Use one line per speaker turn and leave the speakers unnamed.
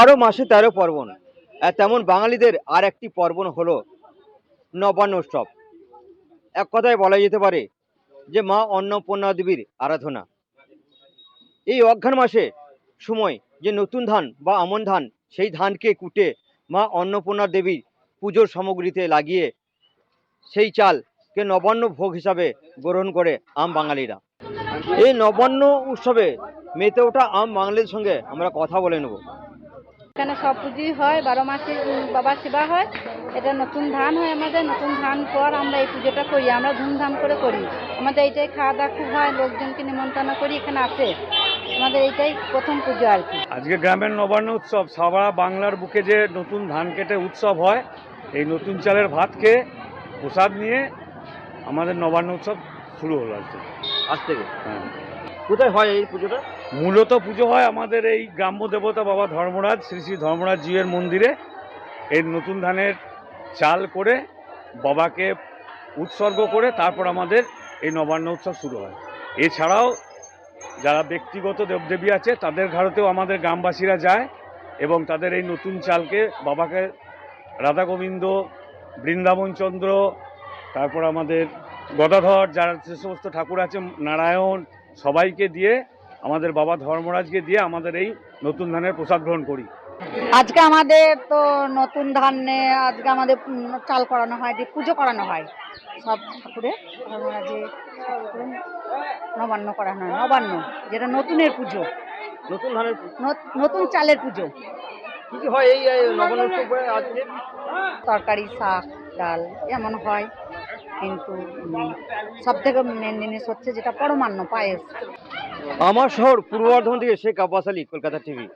12 মাসে 13 পার্বণ। তেমন বাঙালিদের আর একটি পার্বণ হলো নবান্ন উৎসব। এক কথায় বলা যেতে পারে যে মা অন্নপূর্ণা দেবীর আরাধনা। এই অঘ্রাণ মাসে সময় যে নতুন ধান বা আমন ধান, সেই ধানকে কুটে মা অন্নপূর্ণা দেবীর পুজোর সামগ্রীতে লাগিয়ে সেই চালকে নবান্ন ভোগ হিসাবে গ্রহণ করে আম বাঙালিরা। এই নবান্ন উৎসবে মেতে ওঠা আম বাঙালির সঙ্গে আমরা কথা বলে নেব।
এখানে সব পুজোই হয়, 12 মাসে বাবার সেবা হয়। এটা নতুন ধান হয়, আমাদের নতুন ধান পর আমরা এই পুজোটা করি, আমরা ধুমধাম করে করি। আমাদের এইটাই খাওয়া দাওয়া খুব হয়, লোকজনকে নিমন্ত্রণ করি, এখানে আসে। আমাদের এইটাই প্রথম পুজো আর কি।
আজকে গ্রামের নবান্ন উৎসব, সারা বাংলার বুকে যে নতুন ধান কেটে উৎসব হয়, এই নতুন চালের ভাত খেয়ে প্রসাদ নিয়ে আমাদের নবান্ন উৎসব শুরু হলো
আজ থেকে।
হ্যাঁ,
কোথায় হয় এই পুজোটা?
মূলত পুজো হয় আমাদের এই গ্রাম্য দেবতা বাবা ধর্মরাজ, শ্রী শ্রী ধর্মরাজ জিউয়ের মন্দিরে। এই নতুন ধানের চাল করে বাবাকে উৎসর্গ করে তারপর আমাদের এই নবান্ন উৎসব শুরু হয়। এছাড়াও যারা ব্যক্তিগত দেবদেবী আছে তাদের ঘরেতেও আমাদের গ্রামবাসীরা যায় এবং তাদের এই নতুন চালকে বাবাকে রাধা গোবিন্দ, বৃন্দাবনচন্দ্র, তারপর আমাদের গদাধর, যারা যে সমস্ত ঠাকুর আছে, নারায়ণ, সবাইকে দিয়ে আমাদের বাবা ধর্মরাজকে দিয়ে আমাদের এই নতুন ধানের প্রসাদ গ্রহণ করি।
আজকে আমাদের তো নতুন ধানে আজকে আমাদের চাল করানো হয়, যে পুজো করানো হয় সব ঠাকুরে, ধর্মরাজে নবান্ন করানো হয়। নবান্ন যেটা নতুনের পুজো,
নতুন ধানের
নতুন চালের পুজো।
কি কি হয় এই নবান্ন উৎসবে আজকে?
তরকারি, শাক, ডাল এমন হয়, কিন্তু সব থেকে মেন জিনিস হচ্ছে যেটা পরমান্ন, পায়েস।
আমার শহর পূর্ব বর্ধমান থেকে শেখ আব্বাস আলী, কলকাতা টিভি।